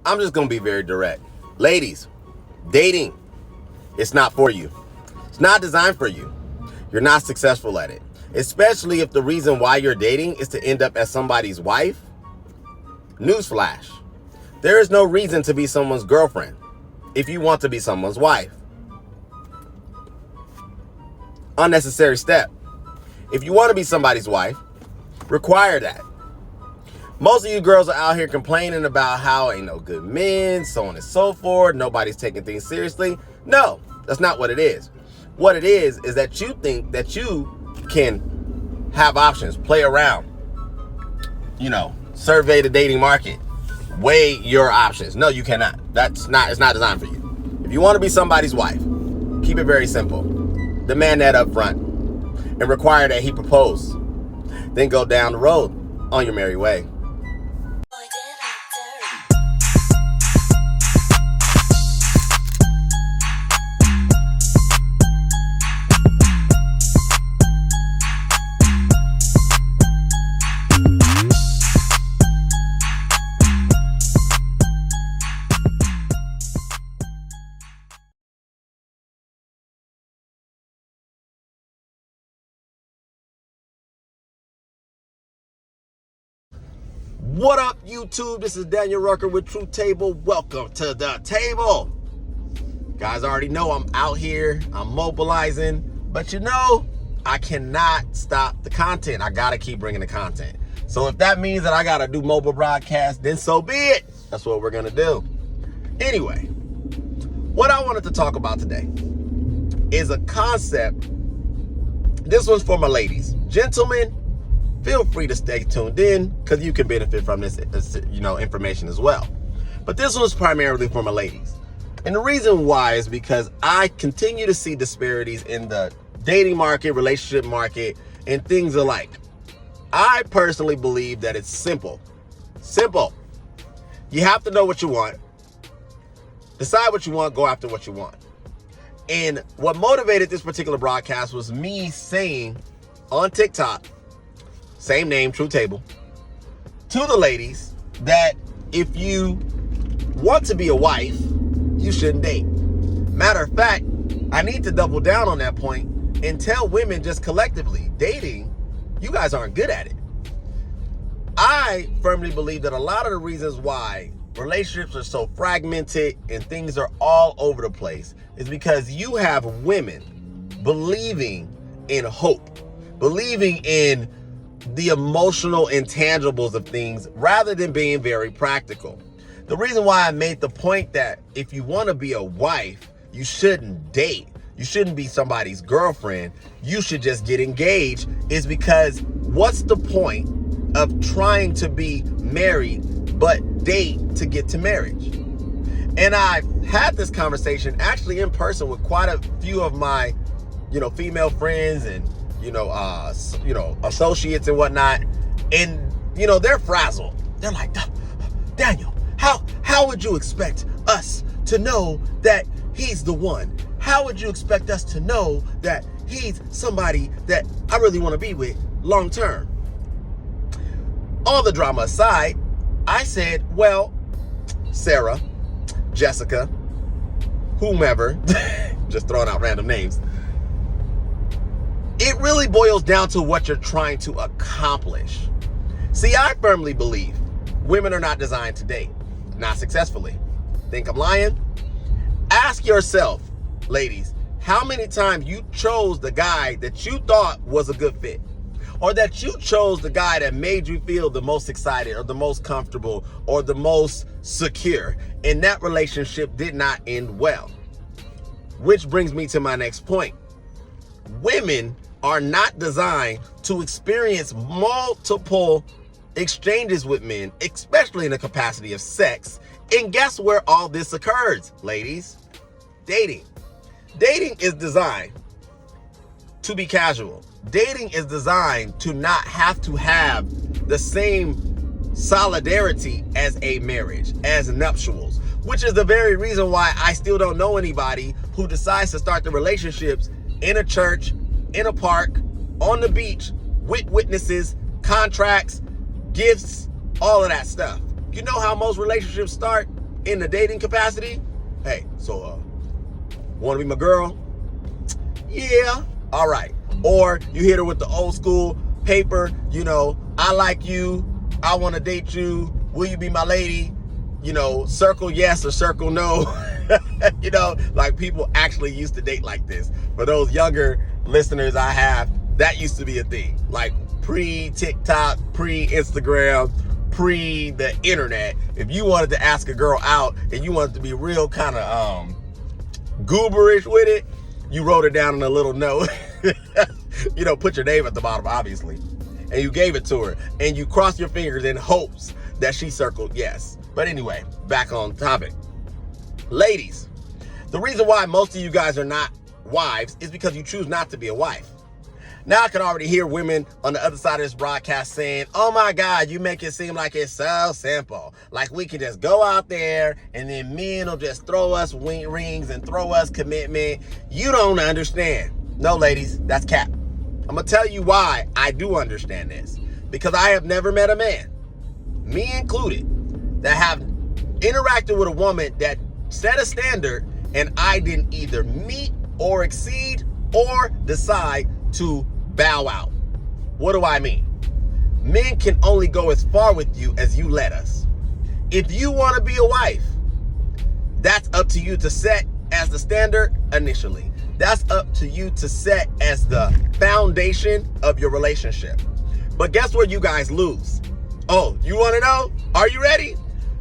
I'm just going to be very direct. Ladies, dating, it's not for you. It's not designed for you. You're not successful at it. Especially if the reason why you're dating is to end up as somebody's wife. Newsflash. There is no reason to be someone's girlfriend if you want to be someone's wife. Unnecessary step. If you want to be somebody's wife, require that. Most of you girls are out here complaining about how ain't no good men, so on and so forth. Nobody's taking things seriously. No, that's not what it is. What it is that you think that you can have options, play around, survey the dating market, weigh your options. No, you cannot. It's not designed for you. If you want to be somebody's wife, keep it very simple. Demand that up front and require that he propose. Then go down the road on your merry way. What up, YouTube? This is Daniel Rucker with Truth Table. Welcome to the table. Guys already know I'm out here. I'm mobilizing. But I cannot stop the content. I got to keep bringing the content. So if that means that I got to do mobile broadcast, then so be it. That's what we're going to do. Anyway, what I wanted to talk about today is a concept. This one's for my ladies. Gentlemen, feel free to stay tuned in because you can benefit from this, information as well. But this one's primarily for my ladies. And the reason why is because I continue to see disparities in the dating market, relationship market, and things alike. I personally believe that it's simple. Simple. You have to know what you want. Decide what you want, go after what you want. And what motivated this particular broadcast was me saying on TikTok, same name, Truth Table, to the ladies that if you want to be a wife, you shouldn't date. Matter of fact, I need to double down on that point and tell women just collectively, dating, you guys aren't good at it. I firmly believe that a lot of the reasons why relationships are so fragmented and things are all over the place is because you have women believing in hope, believing in the emotional intangibles of things rather than being very practical. The reason why I made the point that if you want to be a wife, you shouldn't date, you shouldn't be somebody's girlfriend, you should just get engaged, is because what's the point of trying to be married but date to get to marriage? And I've had this conversation actually in person with quite a few of my, female friends and associates and whatnot. And, they're frazzled. They're like, Daniel, how would you expect us to know that he's the one? How would you expect us to know that he's somebody that I really want to be with long term? All the drama aside, I said, well, Sarah, Jessica, whomever, just throwing out random names, it really boils down to what you're trying to accomplish. See, I firmly believe women are not designed to date, not successfully. Think I'm lying? Ask yourself, ladies, how many times you chose the guy that you thought was a good fit, or that you chose the guy that made you feel the most excited or the most comfortable or the most secure, and that relationship did not end well. Which brings me to my next point. Women are not designed to experience multiple exchanges with men, especially in the capacity of sex. And guess where all this occurs, ladies? Dating. Dating is designed to be casual. Dating is designed to not have to have the same solidarity as a marriage, as nuptials, which is the very reason why I still don't know anybody who decides to start the relationships in a church, in a park, on the beach, with witnesses, contracts, gifts, all of that stuff. You know how most relationships start? in the dating capacity, hey, so want to be my girl? Yeah, all right. Or you hit her with the old school paper, I like you, I want to date you, will you be my lady? Circle yes or circle no. Like people actually used to date like this. For those younger listeners I have, that used to be a thing. Like pre-TikTok, pre-Instagram, pre the internet. If you wanted to ask a girl out and you wanted to be real kind of gooberish with it, you wrote it down in a little note. Put your name at the bottom, obviously. And you gave it to her. And you crossed your fingers in hopes that she circled yes. But anyway, back on topic. Ladies, the reason why most of you guys are not wives is because you choose not to be a wife. Now I can already hear women on the other side of this broadcast saying, oh my God, you make it seem like it's so simple. Like we can just go out there and then men will just throw us rings and throw us commitment. You don't understand. No, ladies, that's cap. I'm going to tell you why I do understand this. Because I have never met a man, me included, that have interacted with a woman that set a standard and I didn't either meet or exceed or decide to bow out. What do I mean? Men can only go as far with you as you let us. If you want to be a wife, that's up to you to set as the standard initially. That's up to you to set as the foundation of your relationship. But guess where you guys lose? Oh, you want to know? Are you ready?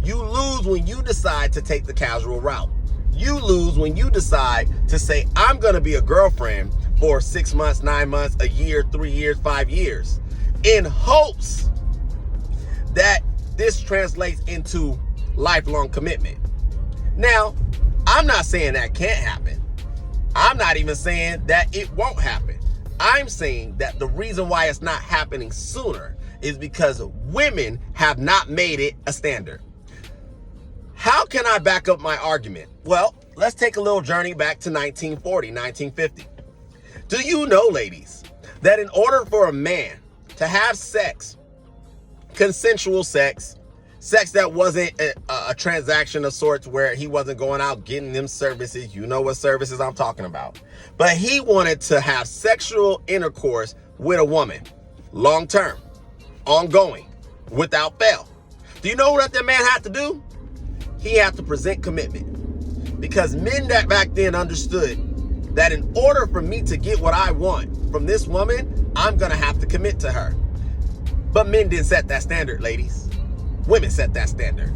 You lose when you decide to take the casual route. You lose when you decide to say, I'm going to be a girlfriend for 6 months, 9 months, a year, 3 years, 5 years, in hopes that this translates into lifelong commitment. Now, I'm not saying that can't happen. I'm not even saying that it won't happen. I'm saying that the reason why it's not happening sooner is because women have not made it a standard. How can I back up my argument? Well, let's take a little journey back to 1940, 1950. Do you know, ladies, that in order for a man to have sex, consensual sex that wasn't a transaction of sorts where he wasn't going out getting them services, you know what services I'm talking about, but he wanted to have sexual intercourse with a woman, long term, ongoing, without fail. Do you know what that man had to do? He had to present commitment, because men that back then understood that in order for me to get what I want from this woman, I'm going to have to commit to her. But men didn't set that standard, ladies. Women set that standard.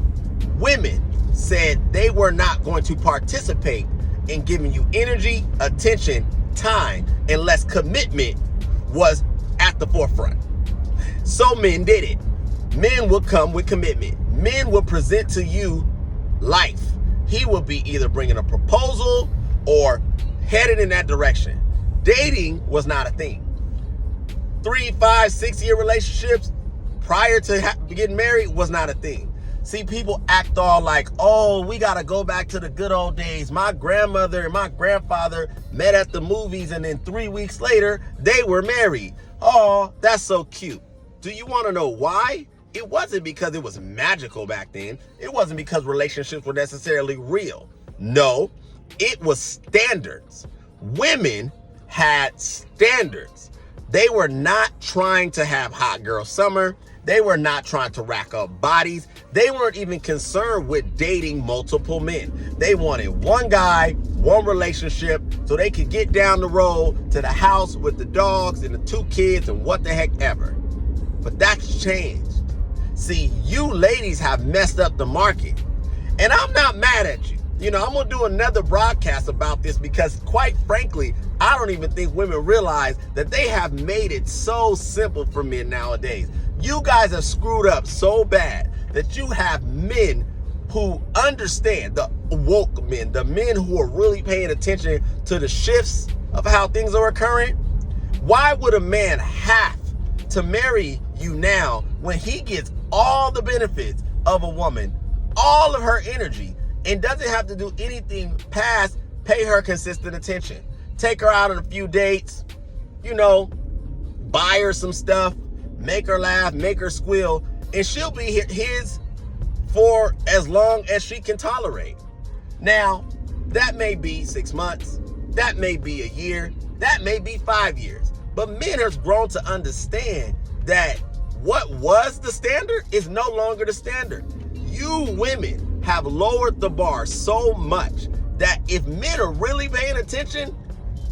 Women said they were not going to participate in giving you energy, attention, time, unless commitment was at the forefront. So men did it. Men would come with commitment. Men would present to you life. He would be either bringing a proposal or headed in that direction. Dating was not a thing. 3, 5, 6 year relationships prior to getting married was not a thing. See, people act all like, oh, we got to go back to the good old days. My grandmother and my grandfather met at the movies and then 3 weeks later, they were married. Oh, that's so cute. Do you want to know why? It wasn't because it was magical back then. It wasn't because relationships were necessarily real. No, it was standards. Women had standards. They were not trying to have hot girl summer. They were not trying to rack up bodies. They weren't even concerned with dating multiple men. They wanted one guy, one relationship, so they could get down the road to the house with the dogs and the 2 kids and what the heck ever. But that's changed. See, you ladies have messed up the market. And I'm not mad at you. I'm going to do another broadcast about this because, quite frankly, I don't even think women realize that they have made it so simple for men nowadays. You guys have screwed up so bad that you have men who understand, the woke men, the men who are really paying attention to the shifts of how things are occurring. Why would a man have to marry you now when he gets all the benefits of a woman, all of her energy, and doesn't have to do anything past pay her consistent attention? Take her out on a few dates, buy her some stuff, make her laugh, make her squeal, and she'll be his for as long as she can tolerate. Now, that may be 6 months, that may be a year, that may be 5 years. But men have grown to understand that what was the standard is no longer the standard. You women have lowered the bar so much that if men are really paying attention,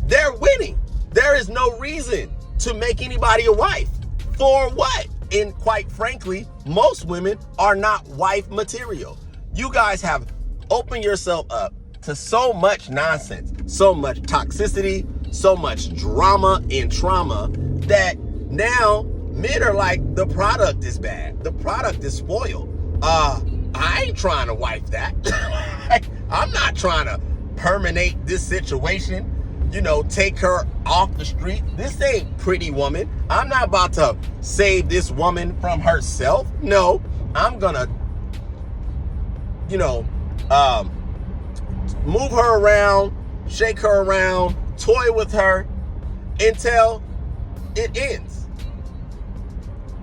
they're winning. There is no reason to make anybody a wife. For what? And quite frankly, most women are not wife material. You guys have opened yourself up to so much nonsense, so much toxicity, so much drama and trauma that now men are like, the product is bad. The product is spoiled. I ain't trying to wife that. I'm not trying to permanate this situation, take her off the street. This ain't Pretty Woman. I'm not about to save this woman from herself. No, I'm gonna, move her around, shake her around, toy with her until it ends.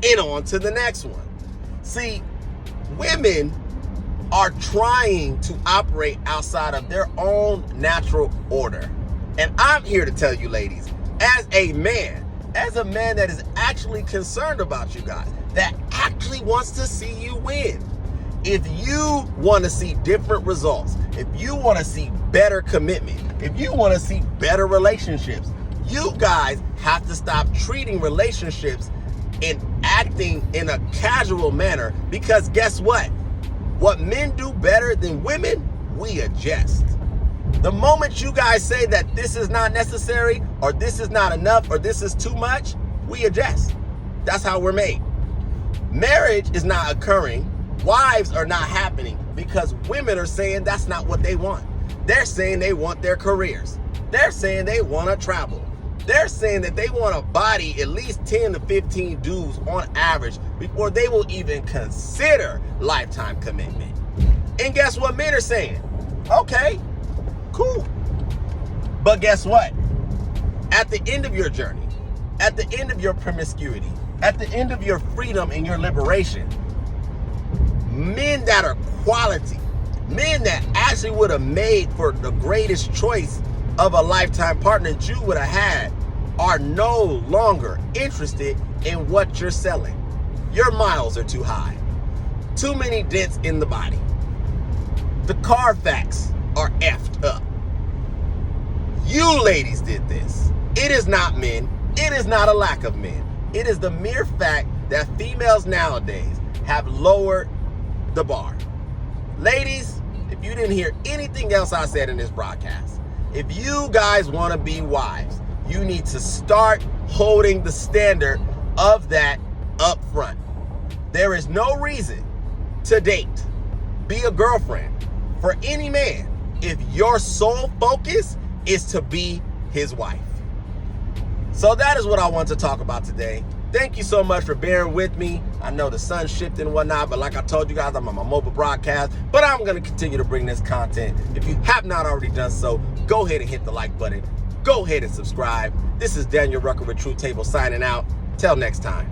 And on to the next one. See, women are trying to operate outside of their own natural order. And I'm here to tell you, ladies, as a man that is actually concerned about you guys, that actually wants to see you win. If you want to see different results, if you want to see better commitment, if you want to see better relationships, you guys have to stop treating relationships and acting in a casual manner, because guess what? What men do better than women, we adjust. The moment you guys say that this is not necessary, or this is not enough, or this is too much, we adjust. That's how we're made. Marriage is not occurring. Wives are not happening because women are saying that's not what they want. They're saying they want their careers. They're saying they want to travel. They're saying that they want to body at least 10 to 15 dudes on average before they will even consider lifetime commitment. And guess what men are saying? Okay, cool. But guess what? At the end of your journey, at the end of your promiscuity, at the end of your freedom and your liberation, men that are quality, men that actually would have made for the greatest choice of a lifetime partner that you would have had, are no longer interested in what you're selling. Your miles are too high. Too many dents in the body. The Carfax are effed up. You ladies did this. It is not men. It is not a lack of men. It is the mere fact that females nowadays have lowered the bar. Ladies, if you didn't hear anything else I said in this broadcast, if you guys want to be wives, you need to start holding the standard of that up front. There is no reason to date, be a girlfriend for any man if your sole focus is to be his wife. So that is what I want to talk about today. Thank you so much for bearing with me. I know the sun's shifting and whatnot, but like I told you guys, I'm on my mobile broadcast, but I'm going to continue to bring this content. If you have not already done so, go ahead and hit the like button. Go ahead and subscribe. This is Daniel Rucker with Truth Table signing out. Till next time.